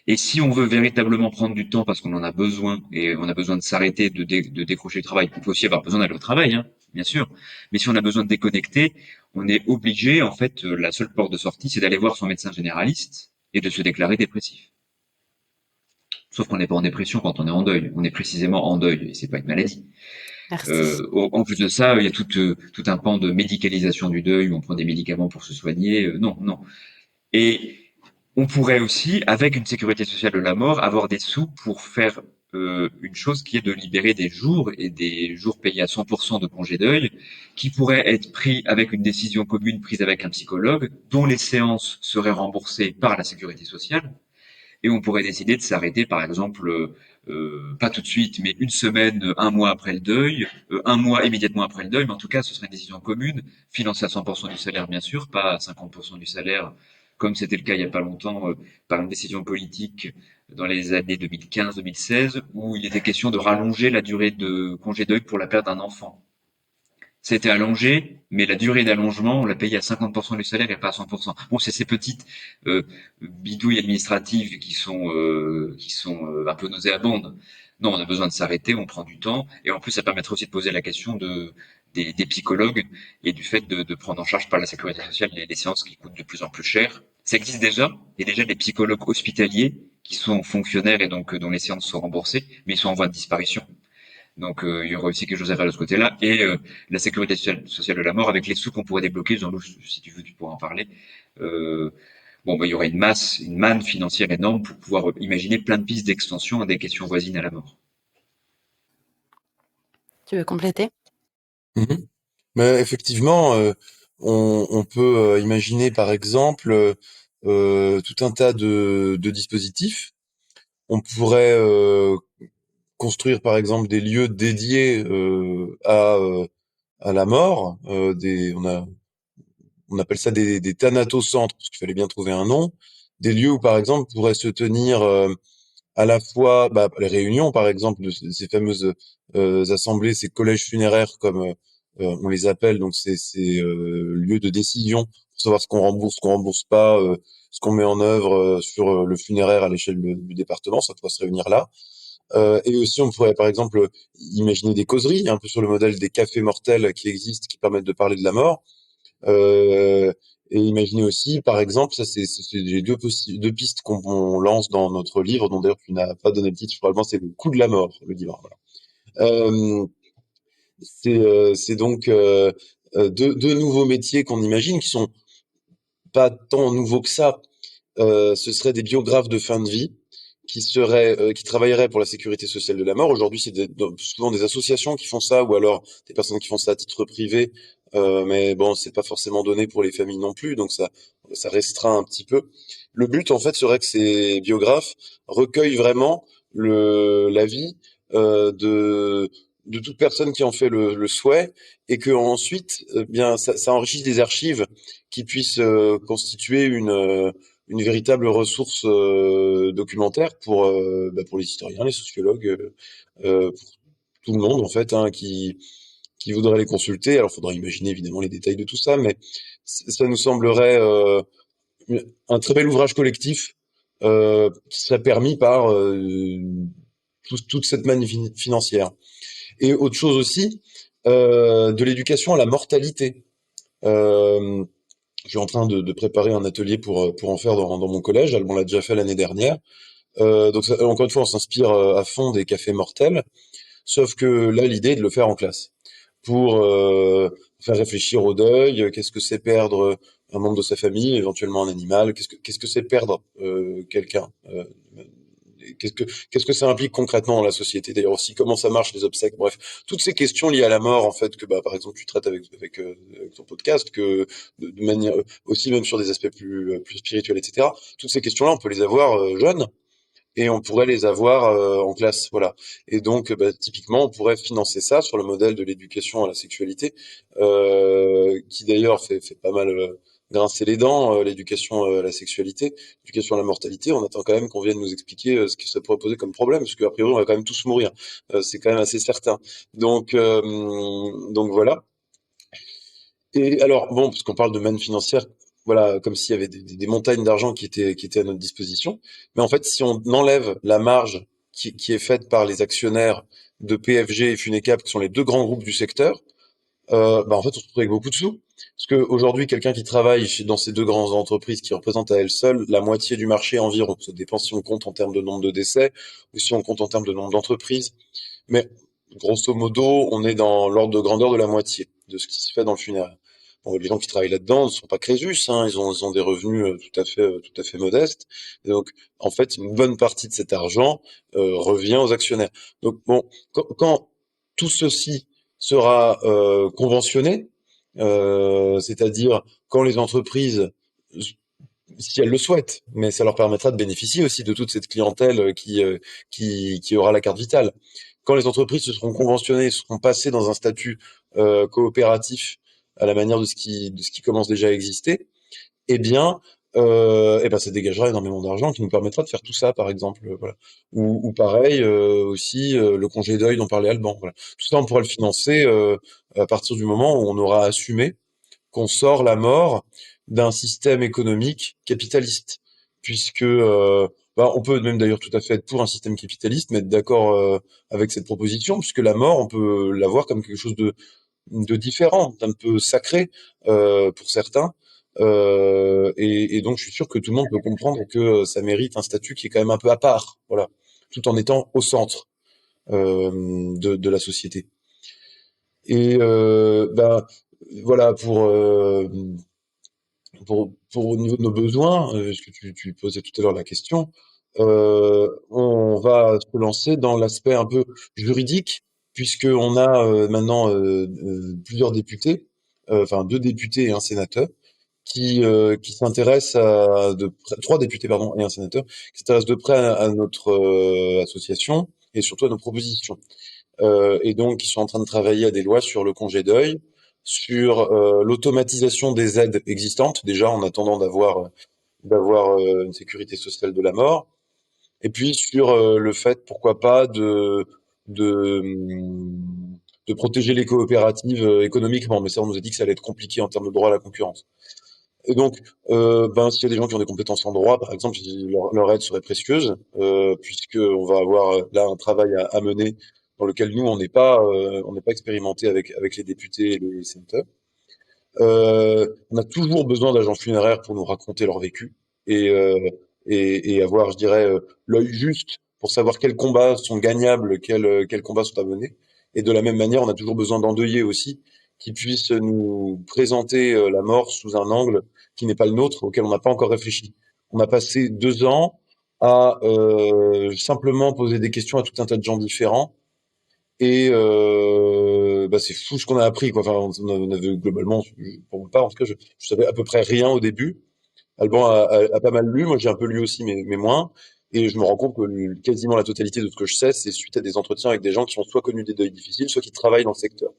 Et si on veut véritablement prendre du temps parce qu'on en a besoin et on a besoin de s'arrêter, de décrocher le travail, on peut aussi avoir besoin d'aller au travail, hein, bien sûr. Mais si on a besoin de déconnecter, on est obligé, en fait, la seule porte de sortie, c'est d'aller voir son médecin généraliste et de se déclarer dépressif. Sauf qu'on n'est pas en dépression quand on est en deuil. On est précisément en deuil et c'est pas une maladie. Merci. En plus de ça, il y a tout un pan de médicalisation du deuil où on prend des médicaments pour se soigner. Non, non. Et on pourrait aussi, avec une sécurité sociale de la mort, avoir des sous pour faire une chose qui est de libérer des jours et des jours payés à 100% de congé deuil, qui pourraient être pris avec une décision commune prise avec un psychologue, dont les séances seraient remboursées par la sécurité sociale et on pourrait décider de s'arrêter, par exemple, pas tout de suite, mais une semaine, 1 mois après le deuil, 1 mois immédiatement après le deuil, mais en tout cas, ce serait une décision commune, financée à 100% du salaire, bien sûr, pas à 50% du salaire, comme c'était le cas il y a pas longtemps, par une décision politique dans les années 2015-2016, où il était question de rallonger la durée de congé deuil pour la perte d'un enfant. C'était allongé, mais la durée d'allongement, on l'a payé à 50% du salaire et pas à 100%. Bon, c'est ces petites euh, bidouilles administratives qui sont un peu nauséabondes. Non, on a besoin de s'arrêter, on prend du temps, et en plus, ça permettrait aussi de poser la question des psychologues et du fait de prendre en charge par la sécurité sociale les séances qui coûtent de plus en plus cher. Ça existe déjà, il y a déjà des psychologues hospitaliers qui sont fonctionnaires et donc dont les séances sont remboursées, mais ils sont en voie de disparition. Donc il y aura aussi quelque chose à faire de ce côté-là. Et la sécurité sociale de la mort, avec les sous qu'on pourrait débloquer, Jean-Loup, si tu veux, tu pourras en parler. Euh, bon, bah, il y aurait une manne financière énorme pour pouvoir imaginer plein de pistes d'extension à des questions voisines à la mort. Tu veux compléter? Mhm. Mais effectivement, on peut imaginer par exemple tout un tas de dispositifs. On pourrait construire par exemple des lieux dédiés à la mort. On appelle ça des thanatocentres, parce qu'il fallait bien trouver un nom. Des lieux où par exemple pourraient se tenir à la fois les réunions, par exemple, de ces fameuses assemblées, ces collèges funéraires, comme on les appelle, donc ces lieux de décision pour savoir ce qu'on rembourse pas, ce qu'on met en œuvre sur le funéraire à l'échelle du département, ça pourrait se réunir là. Et aussi, on pourrait, par exemple, imaginer des causeries, un peu sur le modèle des cafés mortels qui existent, qui permettent de parler de la mort. Euh, et imaginez aussi, par exemple, ça c'est les deux pistes qu'on lance dans notre livre, dont d'ailleurs tu n'as pas donné le titre, probablement c'est le coup de la mort, le livre. Voilà. Euh, c'est donc deux nouveaux métiers qu'on imagine, qui sont pas tant nouveaux que ça. Ce seraient des biographes de fin de vie, qui travailleraient pour la sécurité sociale de la mort. Aujourd'hui, c'est souvent des associations qui font ça, ou alors des personnes qui font ça à titre privé. Mais bon, c'est pas forcément donné pour les familles non plus, donc ça restreint un petit peu. Le but, en fait, serait que ces biographes recueillent vraiment l'avis de toute personne qui en fait le souhait, et que ensuite, bien, ça enrichisse des archives qui puissent constituer une véritable ressource documentaire pour les historiens, les sociologues, pour tout le monde en fait, hein, qui voudrait les consulter. Alors, il faudrait imaginer évidemment les détails de tout ça, mais ça nous semblerait un très bel ouvrage collectif qui serait permis par toute cette manne financière. Et autre chose aussi, de l'éducation à la mortalité. Euh, je suis en train de préparer un atelier pour en faire dans mon collège. On l'a déjà fait l'année dernière. Donc encore une fois, on s'inspire à fond des cafés mortels, sauf que là, l'idée est de le faire en classe pour faire réfléchir au deuil. Qu'est-ce que c'est perdre un membre de sa famille, éventuellement un animal? Qu'est-ce que c'est perdre quelqu'un? Qu'est-ce que ça implique concrètement dans la société? D'ailleurs aussi, comment ça marche les obsèques? Bref, toutes ces questions liées à la mort, en fait, que par exemple tu traites avec ton podcast, que de manière aussi même sur des aspects plus spirituels, etc. Toutes ces questions-là, on peut les avoir jeunes, et on pourrait les avoir en classe, voilà. Et donc, typiquement, on pourrait financer ça sur le modèle de l'éducation à la sexualité, qui d'ailleurs fait pas mal grincer les dents, l'éducation à la sexualité, l'éducation à la mortalité. On attend quand même qu'on vienne nous expliquer ce que ça pourrait poser comme problème, parce qu'a priori, on va quand même tous mourir. C'est quand même assez certain. Donc voilà. Et alors, bon, parce qu'on parle de manne financière, voilà, comme s'il y avait des montagnes d'argent qui étaient à notre disposition. Mais en fait, si on enlève la marge qui est faite par les actionnaires de PFG et Funecap, qui sont les deux grands groupes du secteur, en fait, on se retrouve avec beaucoup de sous. Parce qu'aujourd'hui, quelqu'un qui travaille dans ces deux grandes entreprises qui représentent à elles seules la moitié du marché environ, ça dépend si on compte en termes de nombre de décès ou si on compte en termes de nombre d'entreprises. Mais grosso modo, on est dans l'ordre de grandeur de la moitié de ce qui se fait dans le funéraire. Bon, les gens qui travaillent là-dedans ne sont pas Crésus, hein, ils ont des revenus tout à fait modestes. Et donc, en fait, une bonne partie de cet argent revient aux actionnaires. Donc, bon, quand tout ceci sera conventionné, c'est-à-dire quand les entreprises, si elles le souhaitent, mais ça leur permettra de bénéficier aussi de toute cette clientèle qui aura la carte vitale. Quand les entreprises se seront conventionnées, seront passées dans un statut coopératif à la manière de ce qui commence déjà à exister, ça dégagera énormément d'argent qui nous permettra de faire tout ça, par exemple, voilà. Ou pareil aussi le congé deuil dont parlait Alban. Voilà. Tout ça, on pourra le financer à partir du moment où on aura assumé qu'on sort la mort d'un système économique capitaliste, puisque on peut même d'ailleurs tout à fait être pour un système capitaliste, mais être d'accord avec cette proposition, puisque la mort, on peut la voir comme quelque chose de différent, d'un peu sacré pour certains. Et donc, je suis sûr que tout le monde peut comprendre que ça mérite un statut qui est quand même un peu à part, voilà, tout en étant au centre de la société. Et voilà pour au niveau de nos besoins, parce que tu posais tout à l'heure la question, on va se lancer dans l'aspect un peu juridique, puisqu'on a maintenant plusieurs députés, enfin deux députés et un sénateur, qui s'intéressent trois députés pardon et un sénateur, qui s'intéressent de près à notre association et surtout à nos propositions. Et donc, ils sont en train de travailler à des lois sur le congé deuil, sur l'automatisation des aides existantes, déjà en attendant d'avoir une sécurité sociale de la mort, et puis sur le fait, pourquoi pas, de, de protéger les coopératives économiquement. Mais ça, on nous a dit que ça allait être compliqué en termes de droit à la concurrence. Et donc, s'il y a des gens qui ont des compétences en droit, par exemple, leur aide serait précieuse, puisque on va avoir là un travail à mener dans lequel nous on n'est pas expérimenté avec les députés et les sénateurs. On a toujours besoin d'agents funéraires pour nous raconter leur vécu et avoir, je dirais, l'œil juste pour savoir quels combats sont gagnables, quels combats sont à mener. Et de la même manière, on a toujours besoin d'endeuillés aussi qui puissent nous présenter la mort sous un angle qui n'est pas le nôtre, auquel on n'a pas encore réfléchi. On a passé 2 ans à simplement poser des questions à tout un tas de gens différents. Et c'est fou ce qu'on a appris, quoi. Enfin, on avait globalement, pour ma part, en tout cas, je savais à peu près rien au début. Alban a pas mal lu, moi j'ai un peu lu aussi, mais moins. Et je me rends compte que quasiment la totalité de ce que je sais, c'est suite à des entretiens avec des gens qui ont soit connu des deuils difficiles, soit qui travaillent dans le secteur.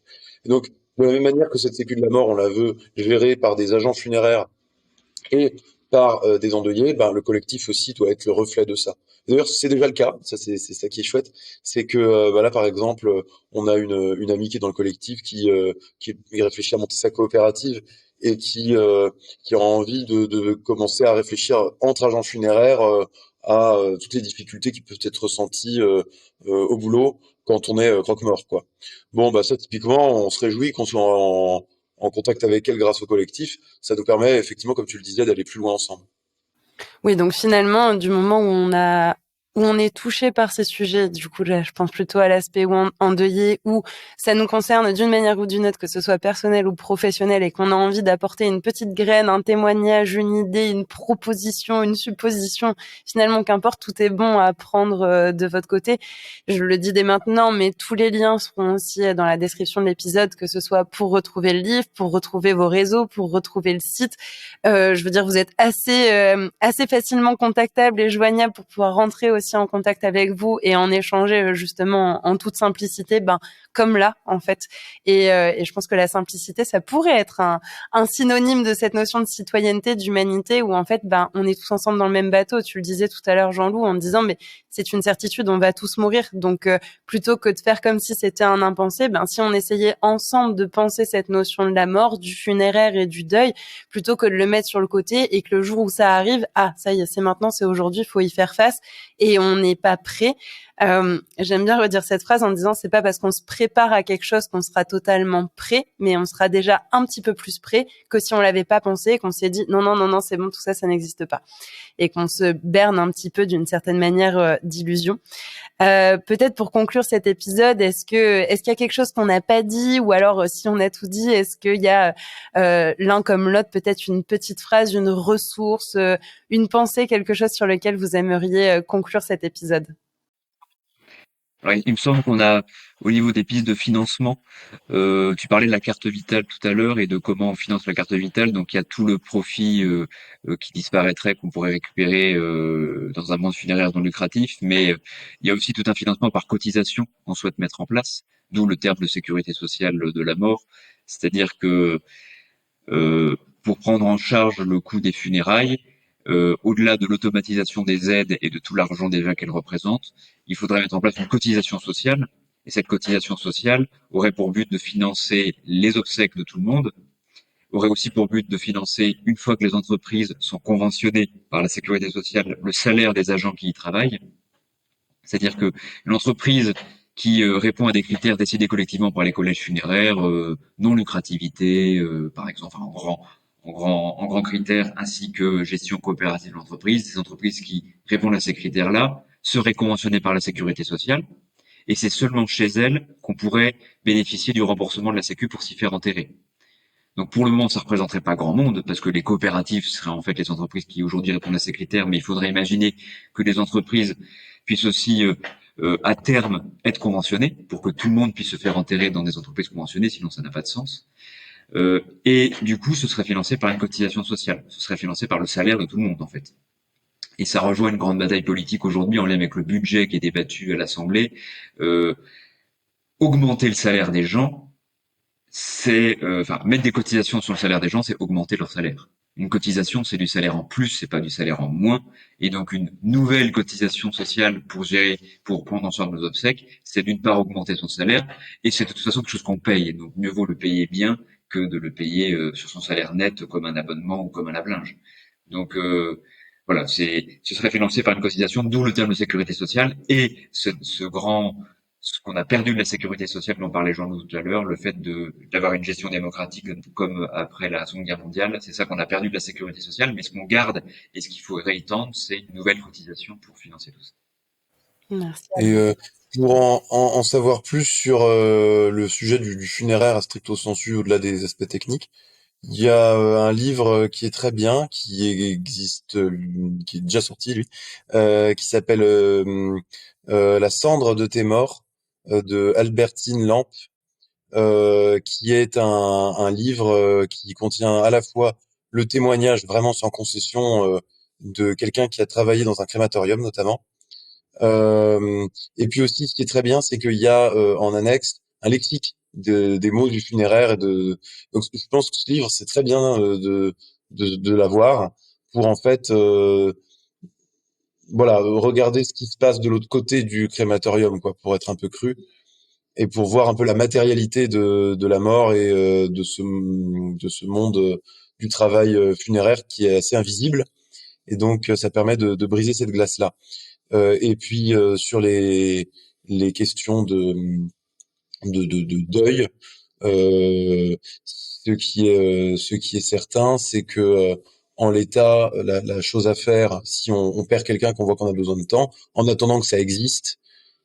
Et donc, de la même manière que cette sécu de la mort, on la veut gérée par des agents funéraires et par des endeuillés, ben, le collectif aussi doit être le reflet de ça. D'ailleurs, c'est déjà le cas, ça c'est ça qui est chouette, c'est que là par exemple, on a une amie qui est dans le collectif qui réfléchit à monter sa coopérative et qui a envie de commencer à réfléchir entre agents funéraires à toutes les difficultés qui peuvent être ressenties au boulot quand on est croque-mort, quoi. Bon, bah ça typiquement, on se réjouit qu'on soit en contact avec elle grâce au collectif. Ça nous permet effectivement, comme tu le disais, d'aller plus loin ensemble. Oui, donc finalement, du moment où on est touché par ces sujets, du coup, là, je pense plutôt à l'aspect endeuillé, où ça nous concerne d'une manière ou d'une autre, que ce soit personnel ou professionnel, et qu'on a envie d'apporter une petite graine, un témoignage, une idée, une proposition, une supposition, finalement, qu'importe, tout est bon à prendre de votre côté. Je le dis dès maintenant, mais tous les liens seront aussi dans la description de l'épisode, que ce soit pour retrouver le livre, pour retrouver vos réseaux, pour retrouver le site. Je veux dire, vous êtes assez facilement contactable et joignable pour pouvoir rentrer aussi en contact avec vous et en échanger justement en toute simplicité, comme là en fait. Et je pense que la simplicité, ça pourrait être un synonyme de cette notion de citoyenneté, d'humanité, où en fait, on est tous ensemble dans le même bateau. Tu le disais tout à l'heure, Jean-Loup, en disant, mais c'est une certitude, on va tous mourir. Donc, plutôt que de faire comme si c'était un impensé, si on essayait ensemble de penser cette notion de la mort, du funéraire et du deuil, plutôt que de le mettre sur le côté et que le jour où ça arrive, ça y est, c'est maintenant, c'est aujourd'hui, il faut y faire face et on n'est pas prêt. J'aime bien redire cette phrase en disant c'est pas parce qu'on se prépare à quelque chose qu'on sera totalement prêt, mais on sera déjà un petit peu plus prêt que si on l'avait pas pensé, qu'on s'est dit non, c'est bon, tout ça, ça n'existe pas, et qu'on se berne un petit peu d'une certaine manière d'illusion. Peut-être pour conclure cet épisode, est-ce qu'il y a quelque chose qu'on n'a pas dit, ou alors si on a tout dit, est-ce qu'il y a l'un comme l'autre peut-être une petite phrase, une ressource, une pensée, quelque chose sur lequel vous aimeriez conclure cet épisode? Alors, il me semble qu'on a, au niveau des pistes de financement, tu parlais de la carte vitale tout à l'heure et de comment on finance la carte vitale. Donc, il y a tout le profit qui disparaîtrait, qu'on pourrait récupérer dans un monde funéraire non lucratif, mais il y a aussi tout un financement par cotisation qu'on souhaite mettre en place, d'où le terme de sécurité sociale de la mort. C'est-à-dire que pour prendre en charge le coût des funérailles, au-delà de l'automatisation des aides et de tout l'argent déjà qu'elles représentent, il faudrait mettre en place une cotisation sociale. Et cette cotisation sociale aurait pour but de financer les obsèques de tout le monde, aurait aussi pour but de financer, une fois que les entreprises sont conventionnées par la sécurité sociale, le salaire des agents qui y travaillent. C'est-à-dire que l'entreprise qui répond à des critères décidés collectivement par les collèges funéraires, non lucrativité, par exemple, enfin, en grand critère, ainsi que gestion coopérative de l'entreprise, des entreprises qui répondent à ces critères-là seraient conventionnées par la sécurité sociale, et c'est seulement chez elles qu'on pourrait bénéficier du remboursement de la Sécu pour s'y faire enterrer. Donc pour le moment, ça représenterait pas grand monde, parce que les coopératives seraient en fait les entreprises qui aujourd'hui répondent à ces critères, mais il faudrait imaginer que les entreprises puissent aussi à terme être conventionnées pour que tout le monde puisse se faire enterrer dans des entreprises conventionnées, sinon ça n'a pas de sens. Et du coup, ce serait financé par une cotisation sociale, ce serait financé par le salaire de tout le monde en fait. Et ça rejoint une grande bataille politique aujourd'hui en lien avec le budget qui est débattu à l'Assemblée. Augmenter le salaire des gens, c'est mettre des cotisations sur le salaire des gens, c'est augmenter leur salaire. Une cotisation, c'est du salaire en plus, c'est pas du salaire en moins. Et donc une nouvelle cotisation sociale pour gérer, pour prendre en charge nos obsèques, c'est d'une part augmenter son salaire, et c'est de toute façon quelque chose qu'on paye. Donc mieux vaut le payer bien que de le payer sur son salaire net comme un abonnement ou comme un lave-linge. Donc voilà, ce serait financé par une cotisation, d'où le terme de sécurité sociale et ce qu'on a perdu de la sécurité sociale dont parlait Jean-Loup tout à l'heure, le fait d'avoir une gestion démocratique comme après la Seconde Guerre mondiale, c'est ça qu'on a perdu de la sécurité sociale, mais ce qu'on garde et ce qu'il faudrait y tendre, c'est une nouvelle cotisation pour financer tout ça. Merci. Et pour en savoir plus sur le sujet du funéraire à stricto sensu, au-delà des aspects techniques, Il y a un livre qui est très bien, qui est déjà sorti lui, qui s'appelle La cendre de tes morts de Albertine Lampe, qui est un livre qui contient à la fois le témoignage vraiment sans concession de quelqu'un qui a travaillé dans un crématorium notamment. Et puis aussi, ce qui est très bien, c'est qu'il y a en annexe un lexique des mots du funéraire donc je pense que ce livre, c'est très bien de l'avoir pour en fait, voilà, regarder ce qui se passe de l'autre côté du crématorium, quoi, pour être un peu cru et pour voir un peu la matérialité de la mort et de ce monde du travail funéraire qui est assez invisible. Et donc, ça permet de briser cette glace-là. Et puis sur les questions de deuil, ce qui est certain, c'est que en l'état, la chose à faire, si on perd quelqu'un qu'on voit qu'on a besoin de temps, en attendant que ça existe,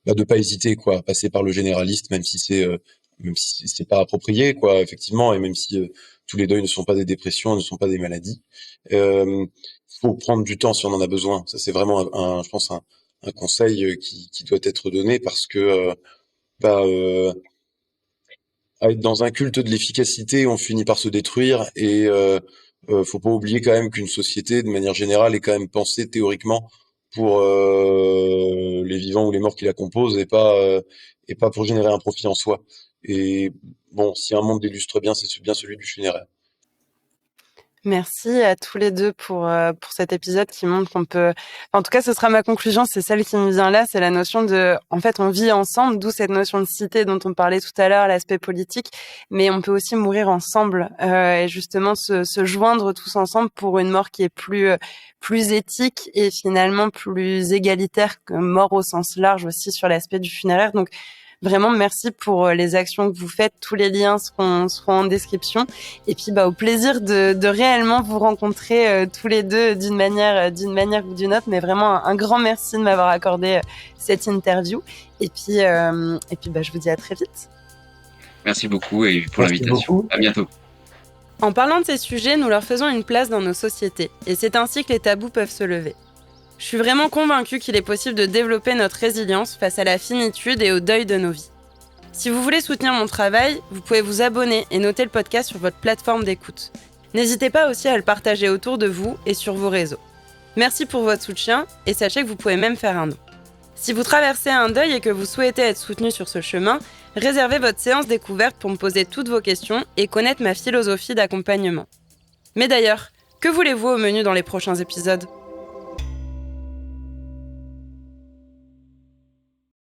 bah, de pas hésiter quoi, à passer par le généraliste, même si c'est pas approprié quoi, effectivement, et même si tous les deuils ne sont pas des dépressions, ne sont pas des maladies. Euh, Faut prendre du temps si on en a besoin. Ça c'est vraiment je pense un conseil qui doit être donné parce que bah, à être dans un culte de l'efficacité, on finit par se détruire et faut pas oublier quand même qu'une société, de manière générale, est quand même pensée théoriquement pour les vivants ou les morts qui la composent et pas pour générer un profit en soi. Et bon, si un monde l'illustre bien, c'est bien celui du funéraire. Merci à tous les deux pour cet épisode qui montre qu'on peut... En tout cas, ce sera ma conclusion, c'est celle qui me vient là, c'est la notion de... En fait, on vit ensemble, d'où cette notion de cité dont on parlait tout à l'heure, l'aspect politique, mais on peut aussi mourir ensemble et justement se joindre tous ensemble pour une mort qui est plus éthique et finalement plus égalitaire que mort au sens large aussi sur l'aspect du funéraire. Donc, vraiment, merci pour les actions que vous faites. Tous les liens seront en description. Et puis, au plaisir de réellement vous rencontrer tous les deux d'une manière ou d'une autre. Mais vraiment, un grand merci de m'avoir accordé cette interview. Et puis, je vous dis à très vite. Merci beaucoup et pour l'invitation. À bientôt. En parlant de ces sujets, nous leur faisons une place dans nos sociétés. Et c'est ainsi que les tabous peuvent se lever. Je suis vraiment convaincue qu'il est possible de développer notre résilience face à la finitude et au deuil de nos vies. Si vous voulez soutenir mon travail, vous pouvez vous abonner et noter le podcast sur votre plateforme d'écoute. N'hésitez pas aussi à le partager autour de vous et sur vos réseaux. Merci pour votre soutien et sachez que vous pouvez même faire un don. Si vous traversez un deuil et que vous souhaitez être soutenu sur ce chemin, réservez votre séance découverte pour me poser toutes vos questions et connaître ma philosophie d'accompagnement. Mais d'ailleurs, que voulez-vous au menu dans les prochains épisodes ?